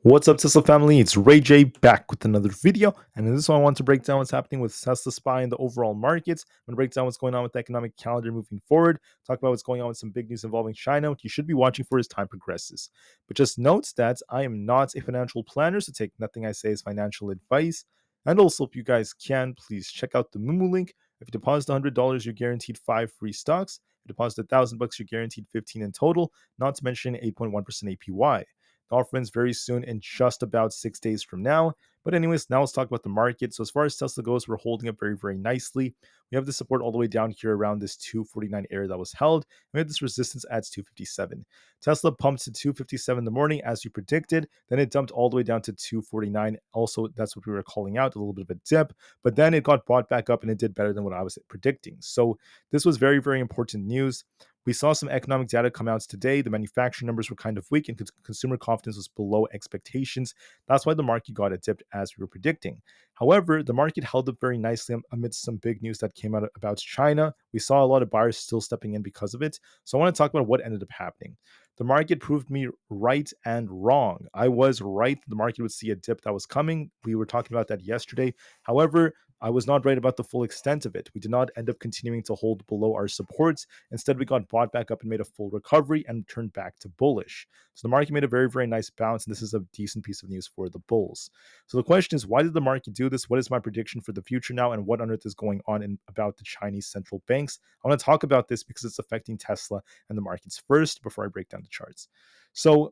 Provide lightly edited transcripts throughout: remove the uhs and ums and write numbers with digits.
What's up, Tesla family? It's Ray J back with another video. And in this one, I want to break down what's happening with Tesla SPY and the overall markets. I'm going to break down what's going on with the economic calendar moving forward, talk about what's going on with some big news involving China, which you should be watching for as time progresses. But just note that I am not a financial planner, so take nothing I say as financial advice. And also, if you guys can, please check out the Mumu link. If you deposit $100, you're guaranteed 5 free stocks. If you deposit $1,000, you're guaranteed 15 in total, not to mention 8.1% APY. The offer ends very soon in just about 6 days from now. But anyways, now let's talk about the market. So as far as Tesla goes, we're holding up very, very nicely. We have the support all the way down here around this 249 area that was held. We have this resistance at 257. Tesla pumped to 257 in the morning as we predicted. Then it dumped all the way down to 249. Also, that's what we were calling out, a little bit of a dip. But then it got bought back up and it did better than what I was predicting. So this was very, very important news. We saw some economic data come out today. The manufacturing numbers were kind of weak and consumer confidence was below expectations. That's why the market got a dip as we were predicting. However, the market held up very nicely amidst some big news that came out about China. We saw a lot of buyers still stepping in because of it. So I want to talk about what ended up happening. The market proved me right and wrong. I was right. The market would see a dip that was coming. We were talking about that yesterday. However, I was not right about the full extent of it. We did not end up continuing to hold below our supports. Instead, we got bought back up and made a full recovery and turned back to bullish. So the market made a very, very nice bounce, and this is a decent piece of news for the bulls. So the question is, why did the market do this? What is my prediction for the future now, and what on earth is going on about the Chinese central banks? I want to talk about this because it's affecting Tesla and the markets first before I break down the charts. So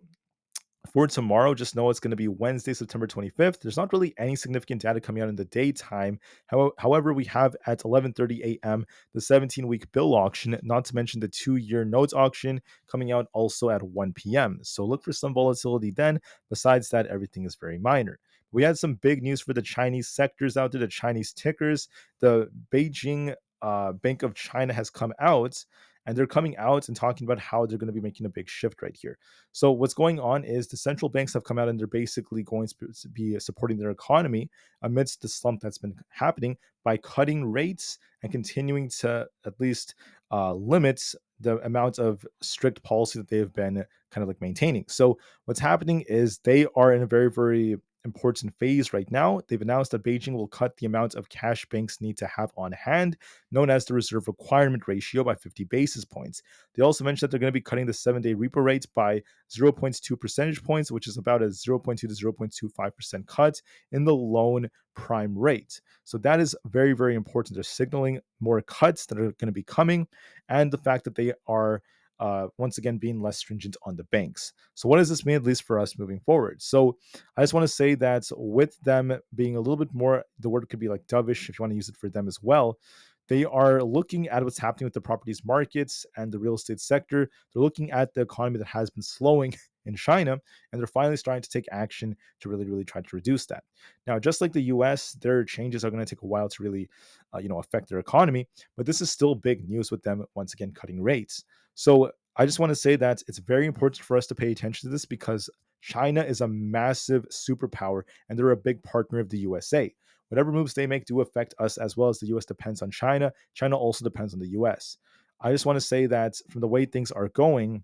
for tomorrow, just know it's going to be Wednesday, September 25th. There's not really any significant data coming out in the daytime. However, we have at 11:30 a.m. the 17-week bill auction, not to mention the 2-year notes auction coming out also at 1 p.m. So look for some volatility then. Besides that, everything is very minor. We had some big news for the Chinese sectors out there, the Chinese tickers. The Beijing Bank of China has come out, and they're coming out and talking about how they're going to be making a big shift right here. So what's going on is the central banks have come out and they're basically going to be supporting their economy amidst the slump that's been happening by cutting rates and continuing to at least limit the amount of strict policy that they have been kind of like maintaining. So what's happening is they are in a very, very important phase right now. They've announced that Beijing will cut the amount of cash banks need to have on hand, known as the reserve requirement ratio, by 50 basis points. They also mentioned that they're going to be cutting the 7-day repo rate by 0.2 percentage points, which is about a 0.2 to 0.25% cut in the loan prime rate. So that is very, very important. They're signaling more cuts that are going to be coming, and the fact that they are once again being less stringent on the banks. So what does this mean, at least for us moving forward? So I just want to say that with them being a little bit more, the word could be like dovish if you want to use it for them as well. They are looking at what's happening with the properties markets and the real estate sector. They're looking at the economy that has been slowing in China, and they're finally starting to take action to really, really try to reduce that. Now, just like the U.S., their changes are going to take a while to really, affect their economy. But this is still big news with them once again cutting rates. So I just want to say that it's very important for us to pay attention to this because China is a massive superpower and they're a big partner of the USA. Whatever moves they make do affect us as well as the US depends on China. China also depends on the US. I just want to say that from the way things are going,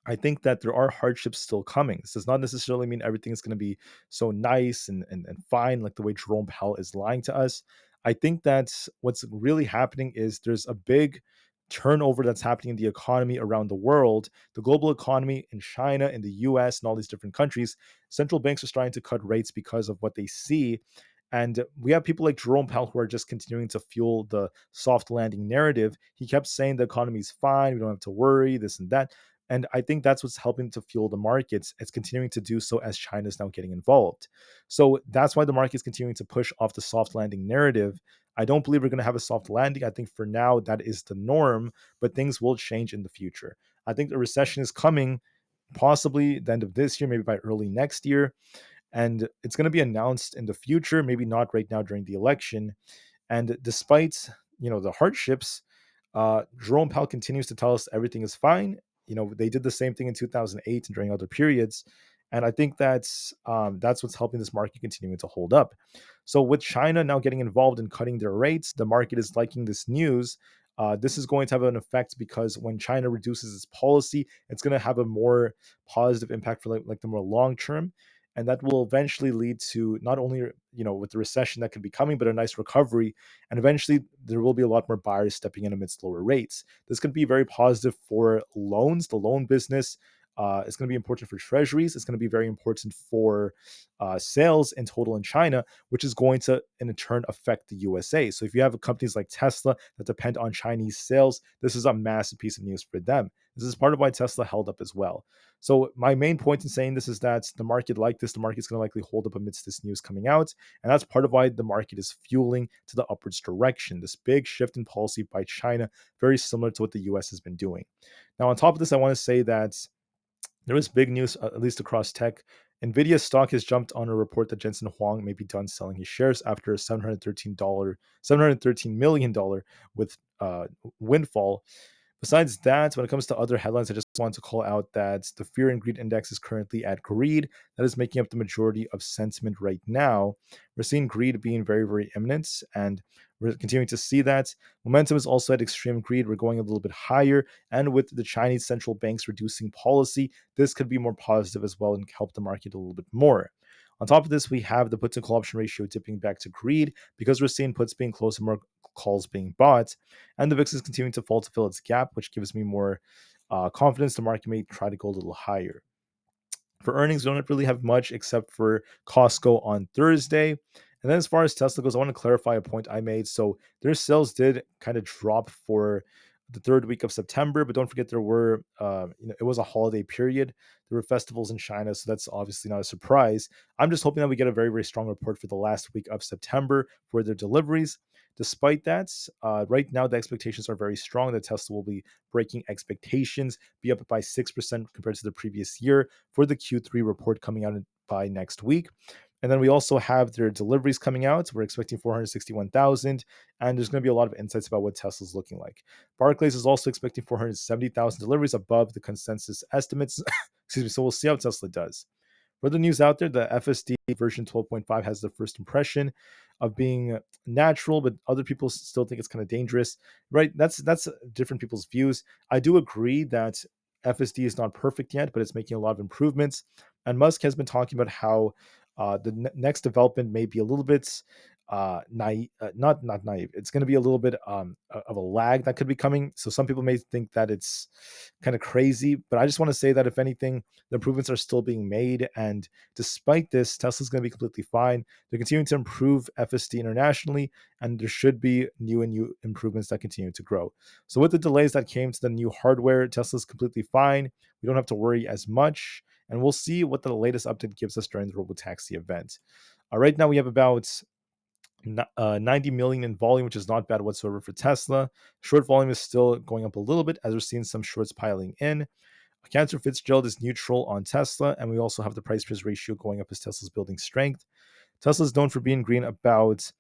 I think that there are hardships still coming. This does not necessarily mean everything is going to be so nice and fine, like the way Jerome Powell is lying to us. I think that what's really happening is there's a big turnover that's happening in the economy around the world, the global economy in China, in the US, and all these different countries. Central banks are starting to cut rates because of what they see. And we have people like Jerome Powell who are just continuing to fuel the soft landing narrative. He kept saying the economy's fine, we don't have to worry, this and that. And I think that's what's helping to fuel the markets. It's continuing to do so as China is now getting involved. So that's why the market is continuing to push off the soft landing narrative. I don't believe we're going to have a soft landing. I think for now that is the norm, but things will change in the future. I think the recession is coming possibly the end of this year, maybe by early next year. And it's going to be announced in the future, maybe not right now during the election. And despite the hardships, Jerome Powell continues to tell us everything is fine. They did the same thing in 2008 and during other periods, and I think that's what's helping this market continuing to hold up. So with China now getting involved in cutting their rates, the market is liking this news. This is going to have an effect because when China reduces its policy, it's going to have a more positive impact for like the more long term. and that will eventually lead to not only with the recession that could be coming, but a nice recovery, and eventually there will be a lot more buyers stepping in amidst lower rates. This could be very positive for loans, the loan business. It's going to be important for treasuries. It's going to be very important for sales in total in China, which is going to, in turn, affect the USA. So if you have companies like Tesla that depend on Chinese sales, this is a massive piece of news for them. This is part of why Tesla held up as well. So my main point in saying this is that the market like this, the market's going to likely hold up amidst this news coming out. And that's part of why the market is fueling to the upwards direction. This big shift in policy by China, very similar to what the US has been doing. Now, on top of this, I want to say that there was big news, at least across tech. Nvidia stock has jumped on a report that Jensen Huang may be done selling his shares after a $713 million with windfall. Besides that, when it comes to other headlines, I just want to call out that the fear and greed index is currently at greed. That is making up the majority of sentiment right now. We're seeing greed being very, very imminent, and we're continuing to see that. Momentum is also at extreme greed. We're going a little bit higher, and with the Chinese central banks reducing policy, this could be more positive as well and help the market a little bit more. On top of this, we have the put to call option ratio dipping back to greed because we're seeing puts being closed and more calls being bought, and the VIX is continuing to fall to fill its gap, which gives me more confidence the market may try to go a little higher. For earnings, we don't really have much except for Costco on Thursday. And then as far as Tesla goes, I want to clarify a point I made. So their sales did kind of drop for the third week of September, but don't forget there were, it was a holiday period. There were festivals in China, so that's obviously not a surprise. I'm just hoping that we get a very, very strong report for the last week of September for their deliveries. Despite that, right now the expectations are very strong that Tesla will be breaking expectations, be up by 6% compared to the previous year for the Q3 report coming out by next week. And then we also have their deliveries coming out. We're expecting 461,000, and there's going to be a lot of insights about what Tesla's looking like. Barclays is also expecting 470,000 deliveries above the consensus estimates. Excuse me. So we'll see how Tesla does. For the news out there, the FSD version 12.5 has the first impression of being natural, but other people still think it's kind of dangerous. Right? That's different people's views. I do agree that FSD is not perfect yet, but it's making a lot of improvements. And Musk has been talking about how the next development may be a little bit naive, not naive. It's going to be a little bit of a lag that could be coming. So some people may think that it's kind of crazy, but I just want to say that if anything, the improvements are still being made, and despite this, Tesla's going to be completely fine. They're continuing to improve FSD internationally, and there should be new improvements that continue to grow. So with the delays that came to the new hardware, Tesla's completely fine. We don't have to worry as much, and we'll see what the latest update gives us during the Robotaxi event. Right now, we have about 90 million in volume, which is not bad whatsoever for Tesla. Short volume is still going up a little bit as we're seeing some shorts piling in. Cantor Fitzgerald is neutral on Tesla, and we also have the price price ratio going up as Tesla's building strength. Tesla is known for being green about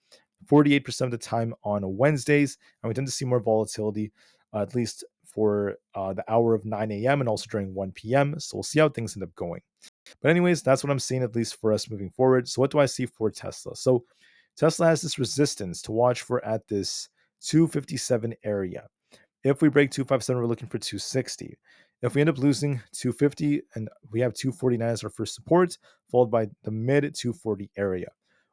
48% of the time on Wednesdays, and we tend to see more volatility, at least for the hour of 9 a.m. and also during 1 p.m. So we'll see how things end up going. But anyways, that's what I'm seeing at least for us moving forward. So what do I see for Tesla? So Tesla has this resistance to watch for at this 257 area. If we break 257, we're looking for 260. If we end up losing 250 and we have 249 as our first support, followed by the mid 240 area.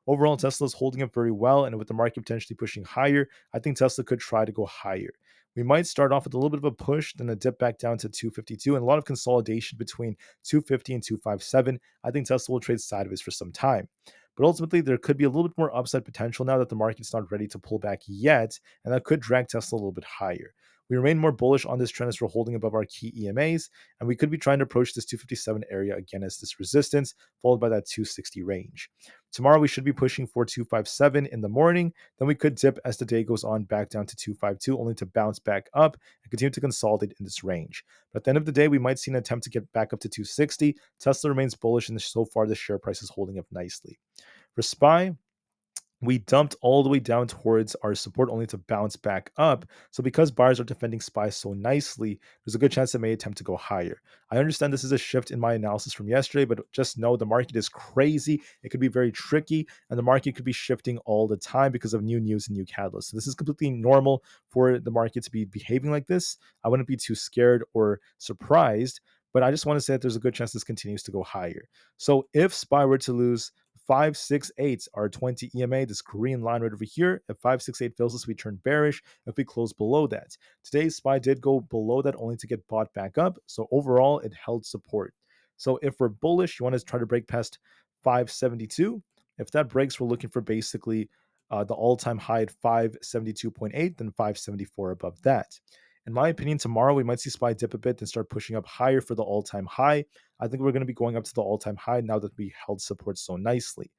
Overall, Tesla is holding up very well, and with the market potentially pushing higher, I think Tesla could try to go higher. We might start off with a little bit of a push, then a dip back down to 252, and a lot of consolidation between 250 and 257. I think Tesla will trade sideways for some time. But ultimately, there could be a little bit more upside potential now that the market's not ready to pull back yet, and that could drag Tesla a little bit higher. We remain more bullish on this trend as we're holding above our key EMAs, and we could be trying to approach this 257 area again as this resistance, followed by that 260 range. Tomorrow we should be pushing for 257 in the morning, then we could dip as the day goes on back down to 252, only to bounce back up and continue to consolidate in this range. But at the end of the day, we might see an attempt to get back up to 260. Tesla remains bullish, and so far the share price is holding up nicely. For SPY, we dumped all the way down towards our support only to bounce back up. So because buyers are defending SPY so nicely, there's a good chance they may attempt to go higher. I understand this is a shift in my analysis from yesterday, but just know the market is crazy. It could be very tricky, and the market could be shifting all the time because of new news and new catalysts. So this is completely normal for the market to be behaving like this. I wouldn't be too scared or surprised. but I just want to say that there's a good chance this continues to go higher. So if SPY were to lose 568, our 20 EMA, this green line right over here, if 568 fails us, we turn bearish. If we close below that, today's SPY did go below that only to get bought back up. So overall, it held support. So if we're bullish, you want to try to break past 572. If that breaks, we're looking for basically the all-time high at 572.8, then 574 above that. In my opinion, tomorrow we might see SPY dip a bit and start pushing up higher for the all-time high. I think we're going to be going up to the all-time high now that we held support so nicely.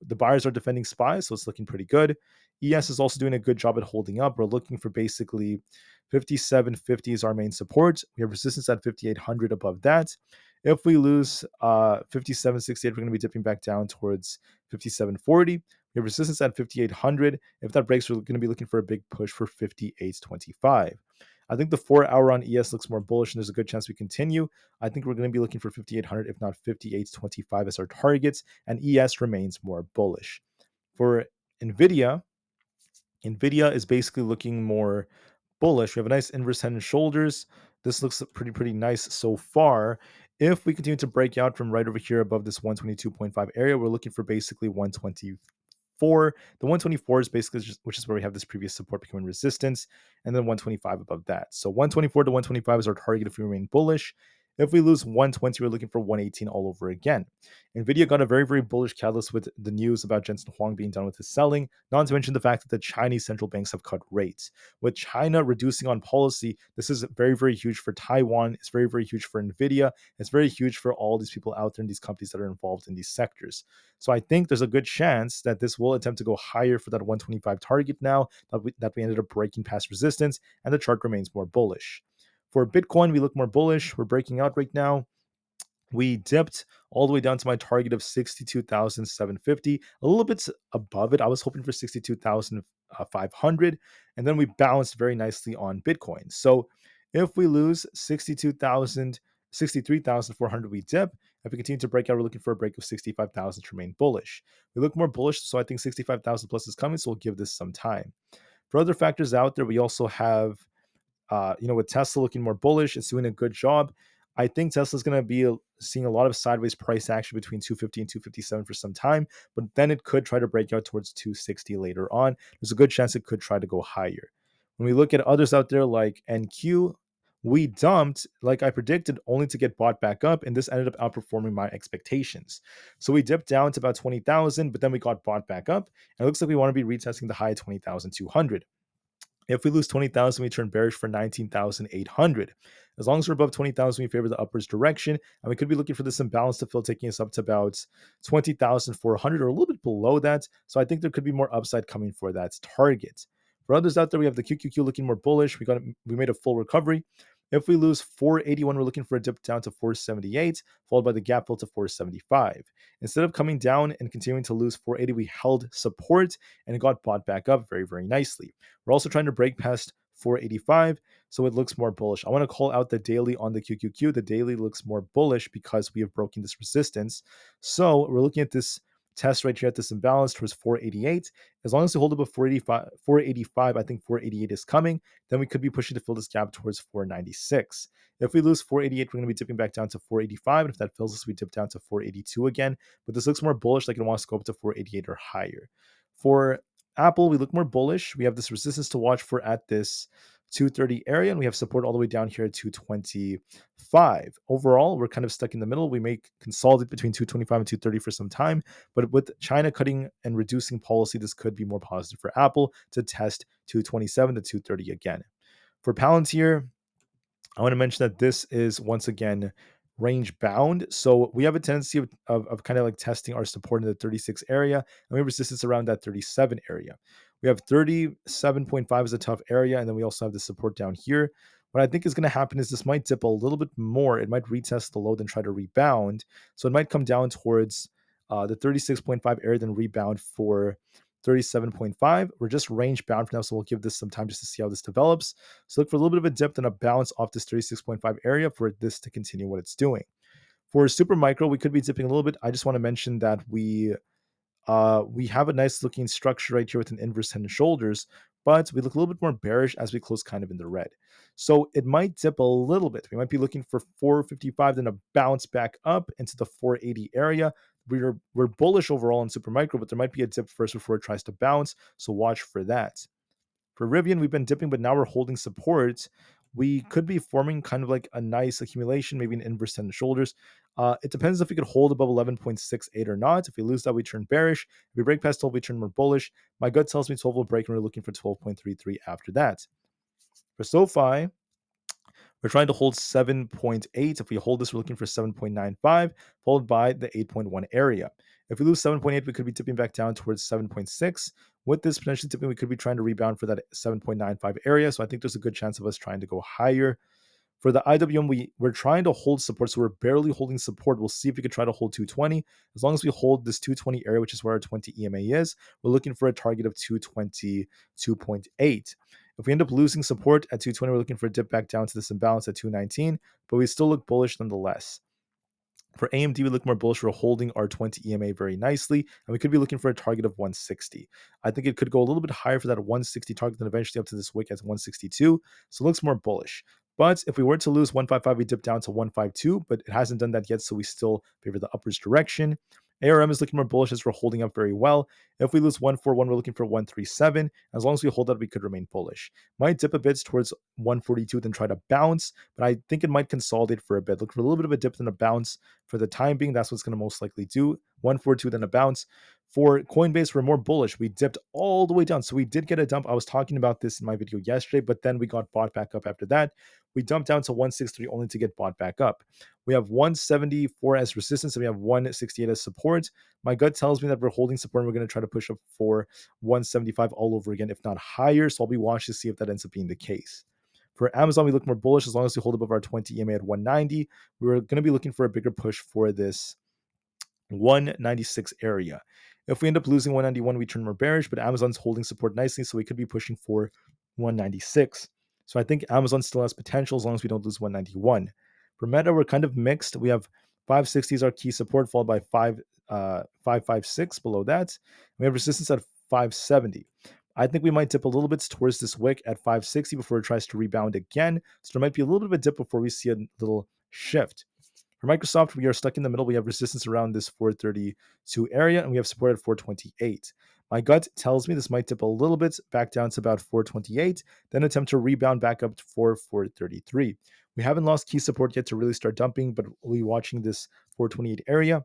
The buyers are defending SPY, so it's looking pretty good. ES is also doing a good job at holding up. We're looking for basically 5750 is our main support. We have resistance at 5800 above that. If we lose 5768, we're going to be dipping back down towards 5740. We have resistance at 5800. If that breaks, we're going to be looking for a big push for 5825. I think the 4 hour on ES looks more bullish, and there's a good chance we continue. I think we're going to be looking for 5800, if not 5825 as our targets, and ES remains more bullish. For Nvidia is basically looking more bullish. We have a nice inverse head and shoulders. This looks pretty nice so far. If we continue to break out from right over here above this 122.5 area, we're looking for basically 124. The 124 is basically just, which is where we have this previous support becoming resistance, and then 125 above that. So 124 to 125 is our target if we remain bullish. If we lose 120, we're looking for 118 all over again. Nvidia got a very bullish catalyst with the news about Jensen Huang being done with his selling, not to mention the fact that the Chinese central banks have cut rates. With China reducing on policy, this is very huge for Taiwan. It's very huge for Nvidia. It's very huge for all these people out there in these companies that are involved in these sectors. So I think there's a good chance that this will attempt to go higher for that 125 target now that we ended up breaking past resistance, and the chart remains more bullish. For Bitcoin, we look more bullish. We're breaking out right now. We dipped all the way down to my target of 62,750, a little bit above it. I was hoping for 62,500, and then we bounced very nicely on Bitcoin. So if we lose 63,400, we dip. If we continue to break out, we're looking for a break of 65,000 to remain bullish. We look more bullish, so I think 65,000 plus is coming, so we'll give this some time. For other factors out there, we also have with Tesla looking more bullish, it's doing a good job. I think Tesla's going to be seeing a lot of sideways price action between 250 and 257 for some time, but then it could try to break out towards 260 later on. There's a good chance it could try to go higher. When we look at others out there like NQ, we dumped, like I predicted, only to get bought back up, and this ended up outperforming my expectations. So we dipped down to about 20,000, but then we got bought back up, and it looks like we want to be retesting the high of 20,200. If we lose 20,000, we turn bearish for 19,800. As long as we're above 20,000, we favor the upwards direction, and we could be looking for this imbalance to fill, taking us up to about 20,400 or a little bit below that. So I think there could be more upside coming for that target. For others out there, we have the QQQ looking more bullish. We made a full recovery. If we lose 481, we're looking for a dip down to 478, followed by the gap fill to 475. Instead of coming down and continuing to lose 480, we held support and it got bought back up very nicely. We're also trying to break past 485, so it looks more bullish. I want to call out the daily on the QQQ. The daily looks more bullish because we have broken this resistance. So we're looking at this test right here at this imbalance towards 488. As long as we hold above 485, I think 488 is coming. Then we could be pushing to fill this gap towards 496. If we lose 488, we're going to be dipping back down to 485. And if that fills us, we dip down to 482 again. But this looks more bullish, like it wants to go up to 488 or higher. For Apple, we look more bullish. We have this resistance to watch for at this 230 area, and we have support all the way down here at 225. Overall, we're kind of stuck in the middle. We may consolidate between 225 and 230 for some time, but with China cutting and reducing policy, this could be more positive for Apple to test 227 to 230 again. For Palantir, I want to mention that this is once again range bound. So we have a tendency of kind of like testing our support in the 36 area, and we have resistance around that 37 area. We have 37.5 as a tough area, and then we also have the support down here. What I think is going to happen is this might dip a little bit more. It might retest the low, then try to rebound. So it might come down towards the 36.5 area, then rebound for 37.5. We're just range bound for now, so we'll give this some time just to see how this develops. So look for a little bit of a dip and a bounce off this 36.5 area for this to continue what it's doing. For super micro, we could be dipping a little bit. I just want to mention that we We have a nice looking structure right here with an inverse head and shoulders, but we look a little bit more bearish as we close kind of in the red. So it might dip a little bit. We might be looking for 455, then a bounce back up into the 480 area. We're bullish overall on Supermicro, but there might be a dip first before it tries to bounce. So watch for that. For Rivian, we've been dipping, but now we're holding support. We could be forming kind of like a nice accumulation, maybe an inverse head and shoulders. It depends if we could hold above 11.68 or not. If we lose that, we turn bearish. If we break past 12, we turn more bullish. My gut tells me 12 will break, and we're looking for 12.33 after that. For SoFi, we're trying to hold 7.8. If we hold this, we're looking for 7.95, followed by the 8.1 area. If we lose 7.8, we could be tipping back down towards 7.6. With this potentially tipping, we could be trying to rebound for that 7.95 area. So I think there's a good chance of us trying to go higher. For the IWM, we're trying to hold support, so we're barely holding support. We'll see if we could try to hold 220. As long as we hold this 220 area, which is where our 20 EMA is, we're looking for a target of 222.8. If we end up losing support at 220, we're looking for a dip back down to this imbalance at 219, but we still look bullish nonetheless. For AMD, we look more bullish. We're holding our 20 EMA very nicely, and we could be looking for a target of 160. I think it could go a little bit higher for that 160 target, then eventually up to this wick as 162. So it looks more bullish. But if we were to lose 155, we dip down to 152, but it hasn't done that yet, so we still favor the upwards direction. ARM is looking more bullish as we're holding up very well. If we lose 141, we're looking for 137. As long as we hold that, we could remain bullish. Might dip a bit towards 142, then try to bounce, but I think it might consolidate for a bit. Look for a little bit of a dip, then a bounce. For the time being, that's what's going to most likely do. 142, then a bounce. For Coinbase, we're more bullish. We dipped all the way down. So we did get a dump. I was talking about this in my video yesterday, but then we got bought back up after that. We dumped down to 163 only to get bought back up. We have 174 as resistance, and we have 168 as support. My gut tells me that we're holding support, and we're going to try to push up for 175 all over again, if not higher. So I'll be watching to see if that ends up being the case. For Amzn, we look more bullish as long as we hold above our 20 EMA at 190. We're going to be looking for a bigger push for this 196 area. If we end up losing 191, we turn more bearish, but Amazon's holding support nicely, so we could be pushing for 196. So I think Amazon still has potential as long as we don't lose 191. For Meta, we're kind of mixed. We have 560 is our key support, followed by 556 below that. We have resistance at 570. I think we might dip a little bit towards this wick at 560 before it tries to rebound again. So there might be a little bit of a dip before we see a little shift. For Microsoft, we are stuck in the middle. We have resistance around this 432 area, and we have support at 428. My gut tells me this might dip a little bit back down to about 428, then attempt to rebound back up to 433. We haven't lost key support yet to really start dumping, but we'll be watching this 428 area.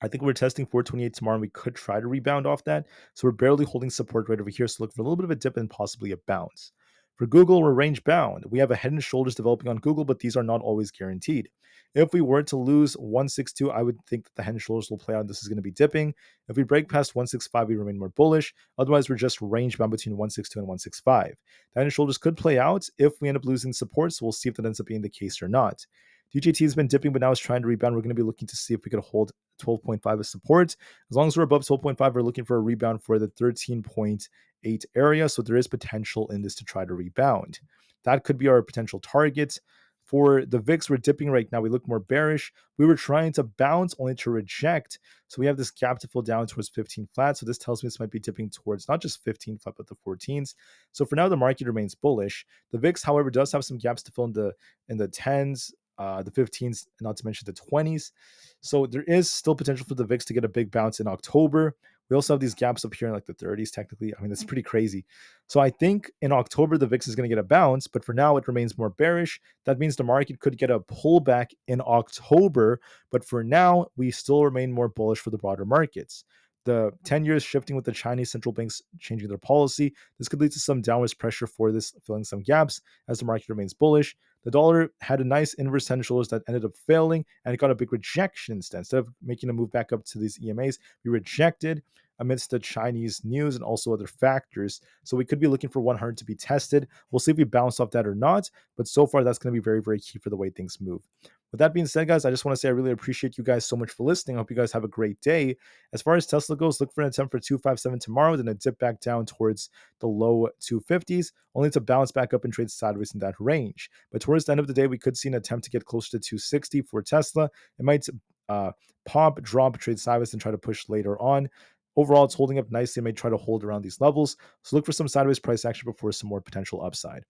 I think we're testing 428 tomorrow, and we could try to rebound off that. So we're barely holding support right over here. So look for a little bit of a dip and possibly a bounce. For Google, we're range bound. We have a head and shoulders developing on Google, but these are not always guaranteed. If we were to lose 162, I would think that the head and shoulders will play out. This is going to be dipping. If we break past 165, we remain more bullish. Otherwise, we're just range bound between 162 and 165. The head and shoulders could play out if we end up losing support. So we'll see if that ends up being the case or not. DJT has been dipping, but now it's trying to rebound. We're going to be looking to see if we could hold 12.5 as support. As long as we're above 12.5, we're looking for a rebound for the 13.8 area. So there is potential in this to try to rebound. That could be our potential target. For the VIX, we're dipping right now. We look more bearish. We were trying to bounce only to reject. So we have this gap to fill down towards 15 flat. So this tells me this might be dipping towards not just 15 flat, but the 14s. So for now, the market remains bullish. The VIX, however, does have some gaps to fill in the 10s, the 15s, not to mention the 20s. So there is still potential for the VIX to get a big bounce in October. We also have these gaps up here in like the 30s, technically. I mean, that's pretty crazy. So I think in October, the VIX is going to get a bounce, but for now, it remains more bearish. That means the market could get a pullback in October, but for now, we still remain more bullish for the broader markets. The 10 years shifting with the Chinese central banks changing their policy. This could lead to some downwards pressure for this, filling some gaps as the market remains bullish. The dollar had a nice inverse head and shoulders that ended up failing, and it got a big rejection instead. Instead of making a move back up to these EMAs, we rejected amidst the Chinese news and also other factors. So we could be looking for 100 to be tested. We'll see if we bounce off that or not, but so far that's going to be very, very key for the way things move. With that being said, guys, I just want to say I really appreciate you guys so much for listening. I hope you guys have a great day. As far as Tesla goes, look for an attempt for 257 tomorrow, then a dip back down towards the low 250s, only to bounce back up and trade sideways in that range. But towards the end of the day, we could see an attempt to get closer to 260 for Tesla. It might pop, drop, trade sideways, and try to push later on. overall, it's holding up nicely. It may try to hold around these levels. So look for some sideways price action before some more potential upside.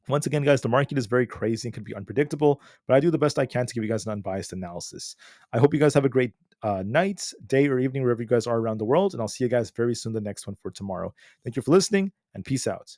Once again, guys, the market is very crazy and can be unpredictable, but I do the best I can to give you guys an unbiased analysis. I hope you guys have a great night, day, or evening, wherever you guys are around the world, and I'll see you guys very soon the next one for tomorrow. Thank you for listening, and peace out.